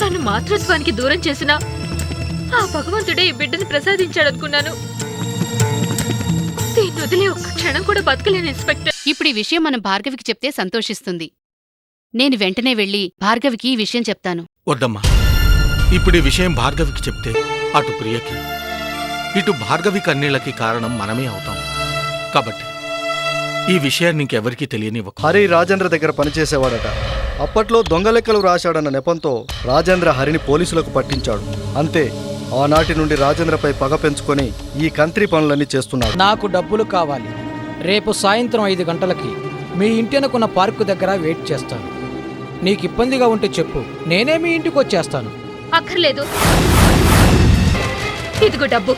తను మాతృత్వానికి దూరం చేసినా ఆ భగవంతుడే ఈ బిడ్డని ప్రసాదించాడనుకున్నాను. దీన్ని వదిలే ఒక్క క్షణం కూడా బతకలేను ఇన్స్పెక్టర్. ఇప్పుడు ఈ విషయం మనం భార్గవికి చెప్తే సంతోషిస్తుంది. నేను వెంటనే వెళ్లి భార్గవికి ఈ విషయం చెప్తాను. వద్దమ్మా, ఇప్పుడు ఈ విషయం భార్గవికి చెప్తే అటు ప్రియకి ఇటు భార్గవి కన్నీళ్లకి కారణం మనమే అవుతాం. కాబట్టి ఈ విషయాన్ని ఇంకెవరికీ తెలియనివ్వకు. హరి రాజేంద్ర దగ్గర పనిచేసేవాడట. అప్పట్లో దొంగ లెక్కలు రాశాడన్న నెపంతో రాజేంద్ర హరిని పోలీసులకు పట్టించాడు. అంతే, ఆనాటి నుండి రాజేంద్రపై పగ పెంచుకొని ఈ కంత్రి పనులన్నీ చేస్తున్నాడు. నాకు డబ్బులు కావాలి. రేపు సాయంత్రం 5 గంటలకి మీ ఇంటినకున్న పార్కు దగ్గర వెయిట్ చేస్తాను. నీకు ఇబ్బందిగా ఉంటే చెప్పు, నేనే మీ ఇంటికి వచ్చేస్తాను. అక్కర్లేదు, ఇదిగో డబ్బు.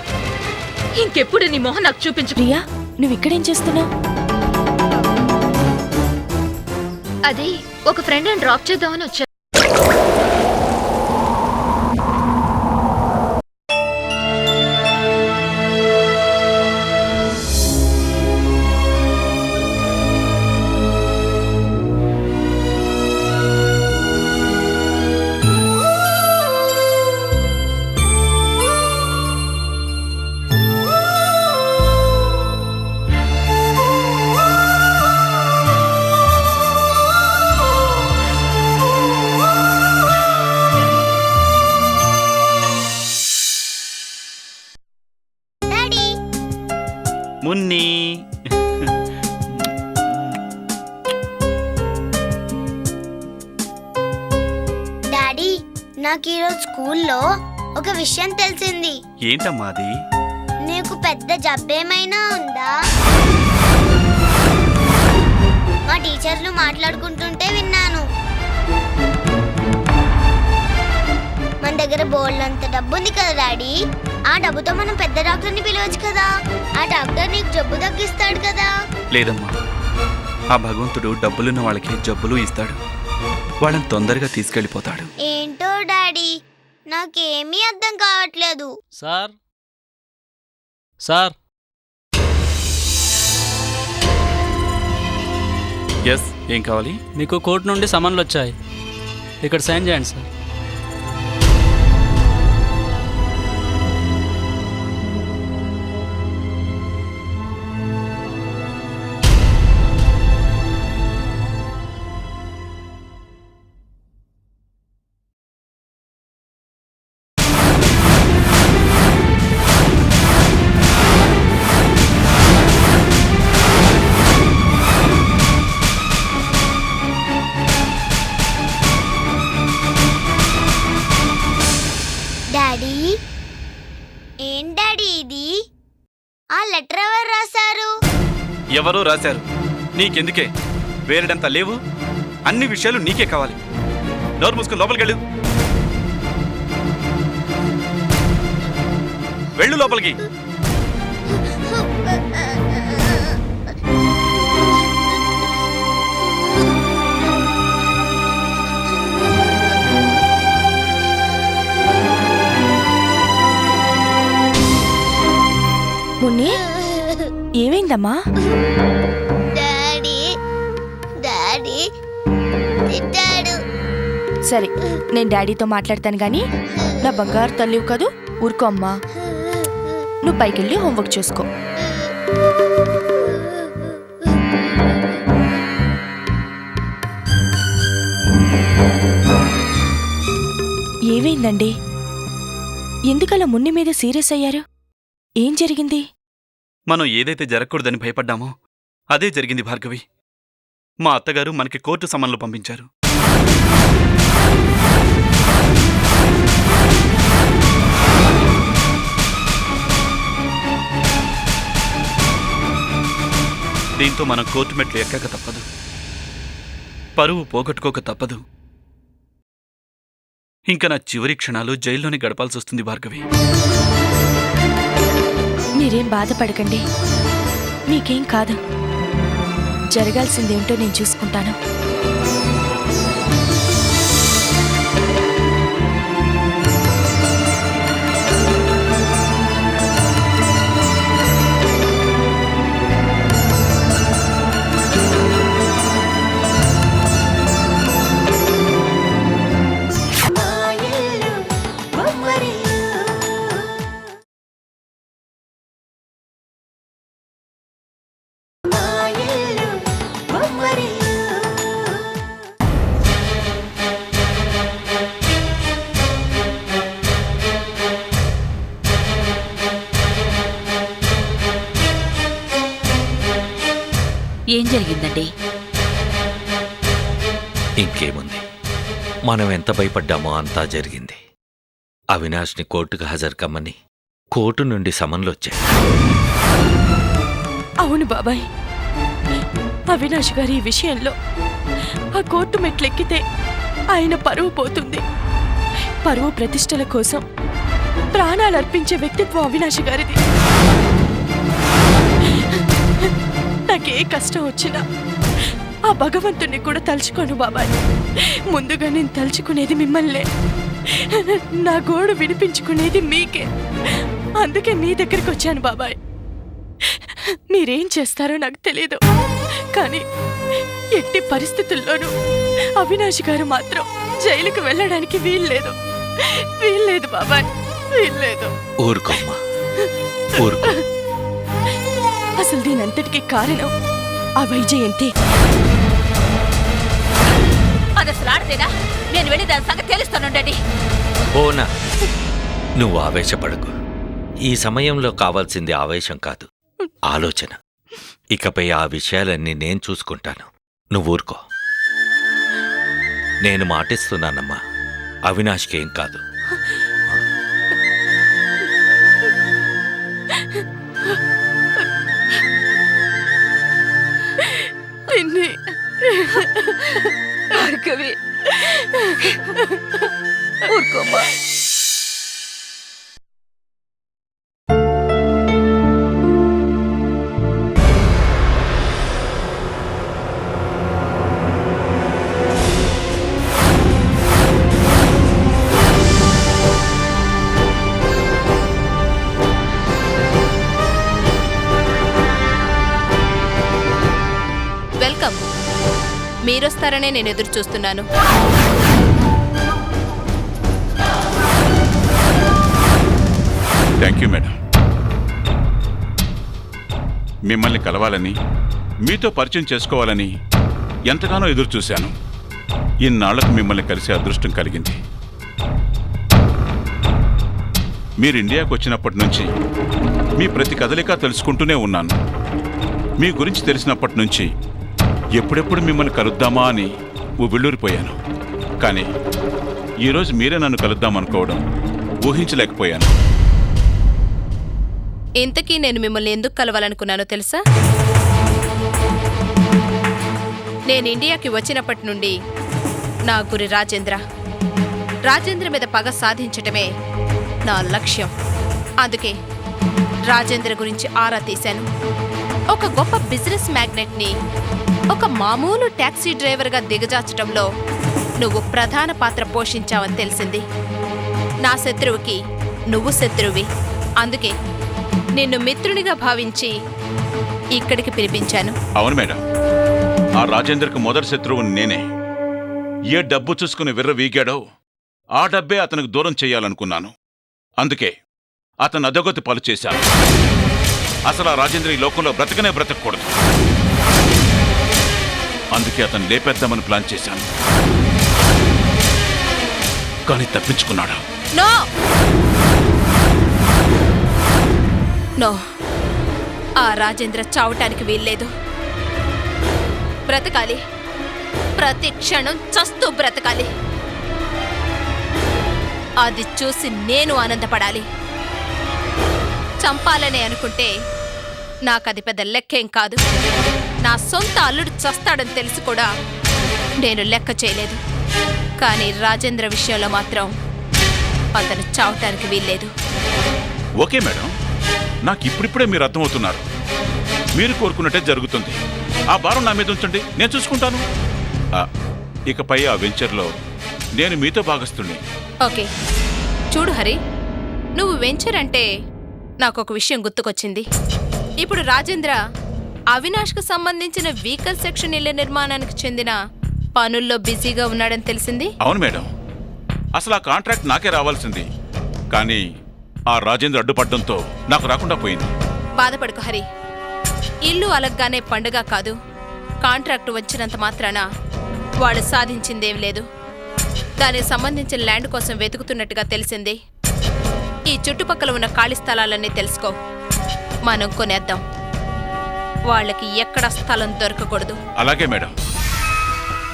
ఇంకెప్పుడు నీ మొహం నాకు చూపించు. ప్రియా, నువ్విక్కడేం చేస్తున్నావు? అది ఒక ఫ్రెండ్ అని డ్రాప్ చేద్దామని వచ్చా. మున్ని, డాడీ, నాకు ఈరోజు స్కూల్లో ఒక విషయం తెలిసింది. ఏంటమ్మా అది? నీకు పెద్ద జబ్బేమైనా ఉందా? మా టీచర్లు మాట్లాడుకుంటుంటే విన్నాను. మన దగ్గర బోల్డంత డబ్బు ఉంది కదా డాడీ. ఆ డబ్బుతో మనం పెద్ద డాక్టర్ని పిలవచ్చు కదా. ఆ డాక్టర్ నీకు జబ్బు తగ్గిస్తాడు కదా. లేదమ్మా, ఆ భగవంతుడు డబ్బులున్న వాళ్ళకి జబ్బులు ఇస్తాడు. వాళ్ళని తొందరగా తీసుకెళ్ళిపోతాడు. ఏంటో డాడీ, నాకేమీ అర్థం కావట్లేదు. సార్ సార్ ఎస్, ఏం కావాలి? మీకు కోర్టు నుండి సమన్లు వచ్చాయి. ఇక్కడ సైన్ చేయండి సార్. డాడీ, ఏం డాడీ ఇది? ఆ లెటర్ ఎవరు రాశారు? ఎవరో రాశారు, నీకెందుకే? వేరేడంతా లేవు, అన్ని విషయాలు నీకే కావాలి. నోరు మూసుకుని లోపలికి వెళ్ళు. వెళ్ళు లోపలికి. మున్ని, ఏమైందమ్మా? డాడీ డాడీ తిట్టాడు. సరే, నేను డాడీతో మాట్లాడతాను గాని నా బంగారు తల్లివి కదూ, ఊరుకో అమ్మా. నువ్వు పైకెళ్ళి హోంవర్క్ చేసుకో. ఏమైందండి? ఎందుకలా మున్ని మీద సీరియస్ అయ్యారు? ఏం జరిగింది? మనం ఏదైతే జరగకూడదని భయపడ్డామో అదే జరిగింది భార్గవి. మా అత్తగారు మనకి కోర్టు సమన్లు పంపించారు. దీంతో మనం కోర్టు మెట్లు ఎక్కక తప్పదు, పరువు పోగొట్టుకోక తప్పదు. ఇంకా నా చివరి క్షణాలు జైల్లోనే గడపాల్సి వస్తుంది భార్గవి. మీరేం బాధపడకండి, మీకేం కాదు. జరగాల్సిందేంటో నేను చూసుకుంటాను. ఏం జరిగిందండి? ఇంకేముంది, మనం ఎంత భయపడ్డామో అంతా జరిగింది. అవినాష్ని కోర్టుకు హాజరు కమ్మని కోర్టు నుండి సమన్లొచ్చాయి. అవును బాబాయ్, అవినాష్ గారి ఈ విషయంలో ఆ కోర్టు మెట్లెక్కితే ఆయన పరువు పోతుంది. పరువు ప్రతిష్టల కోసం ప్రాణాలు అర్పించే వ్యక్తిత్వం అవినాష్ గారిది. నాకే కష్టం వచ్చినా ఆ భగవంతుణ్ణి కూడా తలుచుకోను బాబాయ్. ముందుగా నేను తలుచుకునేది మిమ్మల్నే, నా గోడు వినిపించుకునేది మీకే. అందుకే మీ దగ్గరికి వచ్చాను బాబాయ్. మీరేం చేస్తారో నాకు తెలీదు, కానీ ఎట్టి పరిస్థితుల్లోనూ అవినాష్ గారు మాత్రం జైలుకు వెళ్ళడానికి వీల్లేదు బాబాయ్, వీల్లేదు. ఊరుకోమ్మా, ఊరుకో. అసలు దీనంతటికీ కారణం ఆ వైజయంతి. అది అసలు ఆడదేనా? నేను వెళ్ళి దాని సంగతి తెలుస్తానుండండి. ఓనా, నువ్వు ఆవేశపడకు. ఈ సమయంలో కావాల్సింది ఆవేశం కాదు, ఆలోచన. ఇకపై ఆ విషయాలన్నీ నేను చూసుకుంటాను, నువ్వు ఊరుకో. నేను మాటిస్తున్నానమ్మా, అవినాష్కేం కాదు. భార్గవి, ఊరుకోమ్మా. వెల్కమ్. మీరొస్తారనే నేను ఎదురు చూస్తున్నాను. Thank you madam. మిమ్మల్ని కలవాలని, మీతో పరిచయం చేసుకోవాలని ఎంతగానో ఎదురు చూశాను. ఇన్నాళ్లకు మిమ్మల్ని కలిసే అదృష్టం కలిగింది. మీరు ఇండియాకు వచ్చినప్పటి నుంచి మీ ప్రతి కదలిక తెలుసుకుంటూనే ఉన్నాను. మీ గురించి తెలిసినప్పటి నుంచి ఎప్పుడెప్పుడు మిమ్మల్ని కలుద్దామా అని ఉబిళ్ళూరిపోయాను. కానీ ఈరోజు మీరే నన్ను కలుద్దామనుకోవడం ఊహించలేకపోయాను. ఇంతకీ నేను మిమ్మల్ని ఎందుకు కలవాలనుకున్నానో తెలుసా? నేను ఇండియాకి వచ్చినప్పటి నుండి నా గురి రాజేంద్ర మీద పగ సాధించటమే నా లక్ష్యం. అందుకే రాజేంద్ర గురించి ఆరా తీశాను. ఒక గొప్ప బిజినెస్ మ్యాగ్నెట్ని ఒక మామూలు టాక్సీ డ్రైవర్గా దిగజార్చడంలో నువ్వు ప్రధాన పాత్ర పోషించావని తెలిసింది. నా శత్రువుకి నువ్వు శత్రువి. అందుకే నిన్ను మిత్రునిగా భావించి ఇక్కడికి పిలిపించాను. అవును మేడం, ఆ రాజేంద్రకు మొదటి శత్రువుని నేనే. ఏ డబ్బు చూసుకుని విర్రవీగాడో ఆ డబ్బే అతనికి దూరం చెయ్యాలనుకున్నాను. అందుకే అతను అధోగతి పాలు చేశాను. అసలు ఆ రాజేంద్ర ఈ లోకంలో బ్రతకూడదు. అందుకే అతను లేపేద్దామని ప్లాన్ చేశాను. కానీ తప్పించుకున్నాడు. నో, ఆ రాజేంద్ర చావటానికి వీల్లేదు. బ్రతకాలి, ప్రతి క్షణం చస్తూ బ్రతకాలి. అది చూసి నేను ఆనందపడాలి. చంపాలనే అనుకుంటే నాకది పెద్ద లెక్కేం కాదు. నా సొంత అల్లుడు చస్తాడని తెలిసి కూడా నేను లెక్క చేయలేదు. కానీ రాజేంద్ర విషయంలో మాత్రం అతను చావటానికి వీల్లేదు. ఓకే మేడం, నాకు ఇప్పుడిప్పుడే మీరు అర్థమవుతున్నారు. మీరు కోరుకున్నట్టే జరుగుతుంది. ఆ భారం నా మీద ఉంచండి, నేను చూసుకుంటాను. ఇకపై ఆ వెంచర్లో నేను మీతో భాగస్తుణ్ణి. ఓకే, చూడు హరి, నువ్వు వెంచర్ అంటే నాకొక విషయం గుర్తుకొచ్చింది. ఇప్పుడు రాజేంద్ర అవినాష్కు సంబంధించిన వెహికల్ సెక్షన్ ఇళ్ల నిర్మాణానికి చెందిన పనుల్లో బిజీగా ఉన్నాడని తెలిసింది. అవును మేడం, అసలు ఆ కాంట్రాక్ట్ నాకే రావాల్సింది. కానీ ఆ రాజేంద్ర అడ్డుపడడంతో నాకు రాకుండా పోయింది. బాధపడుకు హరి, ఇల్లు అలగ్గానే పండుగ కాదు. కాంట్రాక్టు వచ్చినంత మాత్రాన వాళ్ళు సాధించిందేం లేదు. దానికి సంబంధించిన ల్యాండ్ కోసం వెతుకుతున్నట్టుగా తెలిసింది. ఈ చుట్టుపక్కల ఉన్న ఖాళీ స్థలాలన్నీ తెలుసుకో, మనం కొనేద్దాం. వాళ్ళకి ఎక్కడ స్థలం దొరకకూడదు. అలాగే మేడం,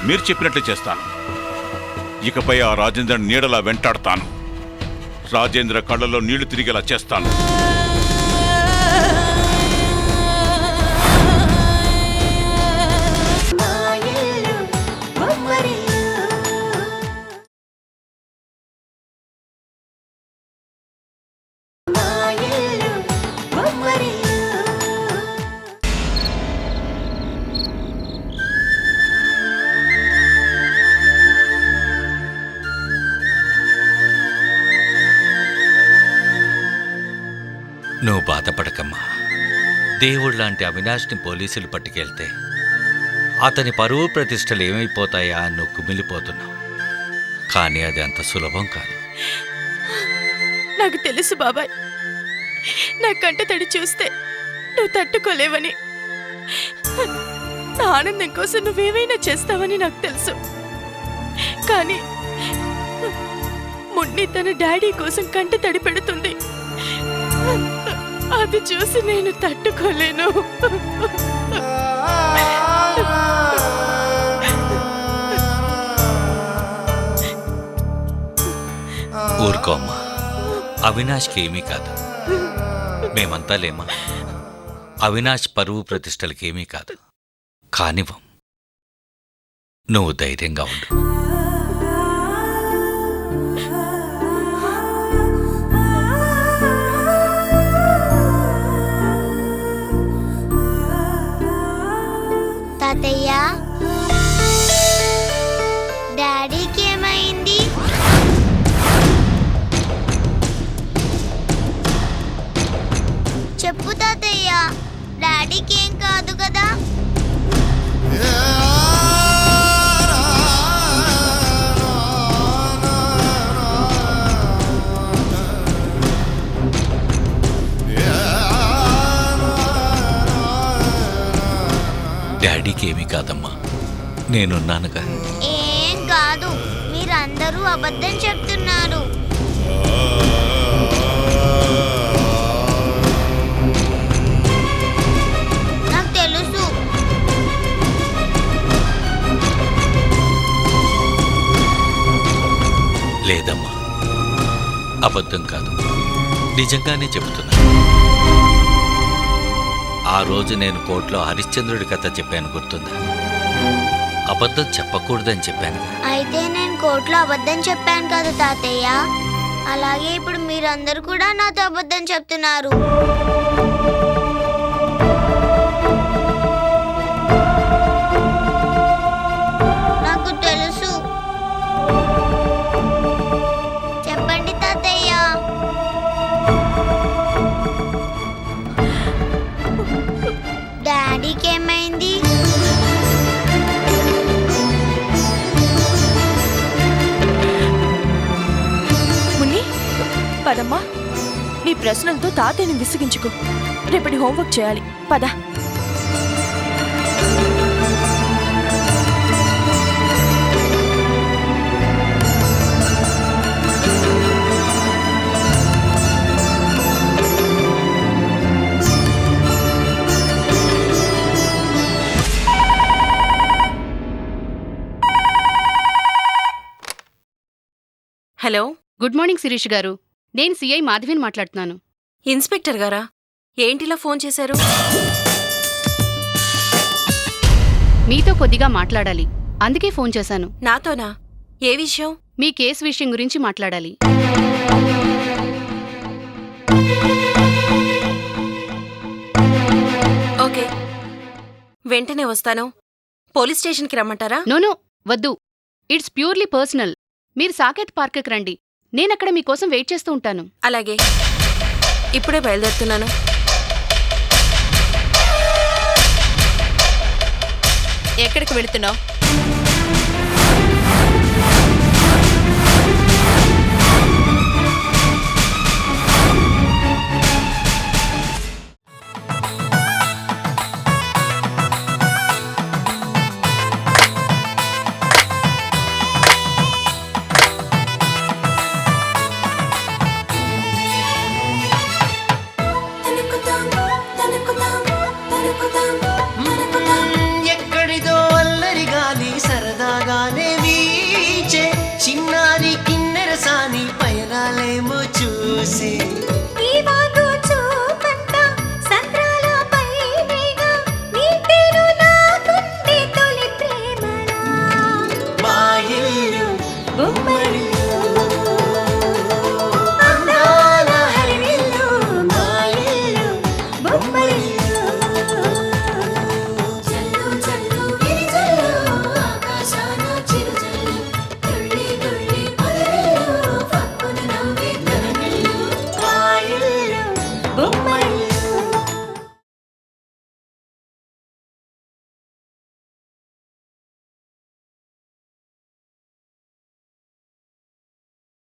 మీరు చెప్పినట్లు చేస్తాను. ఇకపై ఆ రాజేంద్ర నీడలా వెంటాడతాను. రాజేంద్ర కళ్ళలో నీళ్లు తిరిగేలా చేస్తాను. నువ్వు బాధపడకమ్మా. దేవుళ్లాంటి అవినాష్ని పోలీసులు పట్టుకెళ్తే అతని పరువు ప్రతిష్టలు ఏమైపోతాయా అని నువ్వు కుమిలిపోతున్నావు. కానీ అది అంత సులభం కాదు. నాకు తెలుసు బాబాయ్, నా కంట తడి చూస్తే నువ్వు తట్టుకోలేవని. నా ఆనందం కోసం నువ్వేమైనా చేస్తావని నాకు తెలుసు. కానీ మున్ని తన డాడీ కోసం కంట తడి పెడుతుంది. అది చూసి నేను తట్టుకోలేను. ఊరుకో అమ్మా, అవినాష్కి ఏమీ కాదు. మేమంతా లేమా? అవినాష్ పరువు ప్రతిష్టలకి ఏమీ కాదు. కానివ్వం, నువ్వు ధైర్యంగా ఉండు. తాతయ్య, డాడీకి ఏమైంది? చెప్పు తాతయ్య, డాడీకి ఏం కాదు కదా? డాడీకి ఏమీ కాదమ్మా, నేనున్నానుగా. ఏం కాదు, మీరందరూ అబద్ధం చెప్తున్నారు. నాకు తెలుసు. లేదమ్మా, అబద్ధం కాదు, నిజంగానే చెబుతున్నా. ఆ రోజు నేను కోర్టులో హరిశ్చంద్రుడి కథ చెప్పాను, గుర్తుందా? అబద్ధం చెప్పకూడదని చెప్పాను. అయితే నేను కోర్టులో అబద్ధం చెప్పాను కదా తాతయ్య. అలాగే ఇప్పుడు మీరందరూ కూడా నాతో అబద్ధం చెప్తున్నారు. నాకు తెలుసు. చెప్పండి తాతయ్య. డాడీకి ఏమైంది? మున్ని, పదమ్మా. నీ ప్రశ్నలతో తాతయ్యని విసిగించుకో. రేపటి హోంవర్క్ చేయాలి. పద. హలో, గుడ్ మార్నింగ్ శిరీష్ గారు. నేను సిఐ మాధవిని మాట్లాడుతున్నాను. ఇన్స్పెక్టర్ గారా? ఏంటిలా ఫోన్ చేశారు? మీతో కొద్దిగా మాట్లాడాలి, అందుకే ఫోన్ చేశాను. నాతోనా? ఏ విషయం? మీ కేసు విషయం గురించి మాట్లాడాలి. ఓకే, వెంటనే వస్తాను. పోలీస్ స్టేషన్కి రమ్మంటారా? నోనో, వద్దు. It's purely personal. మీరు సాకేత్ పార్క్కి రండి, నేనక్కడ మీకోసం వెయిట్ చేస్తూ ఉంటాను. అలాగే, ఇప్పుడే బయలుదేరుతున్నాను. ఎక్కడికి వెళుతున్నావు?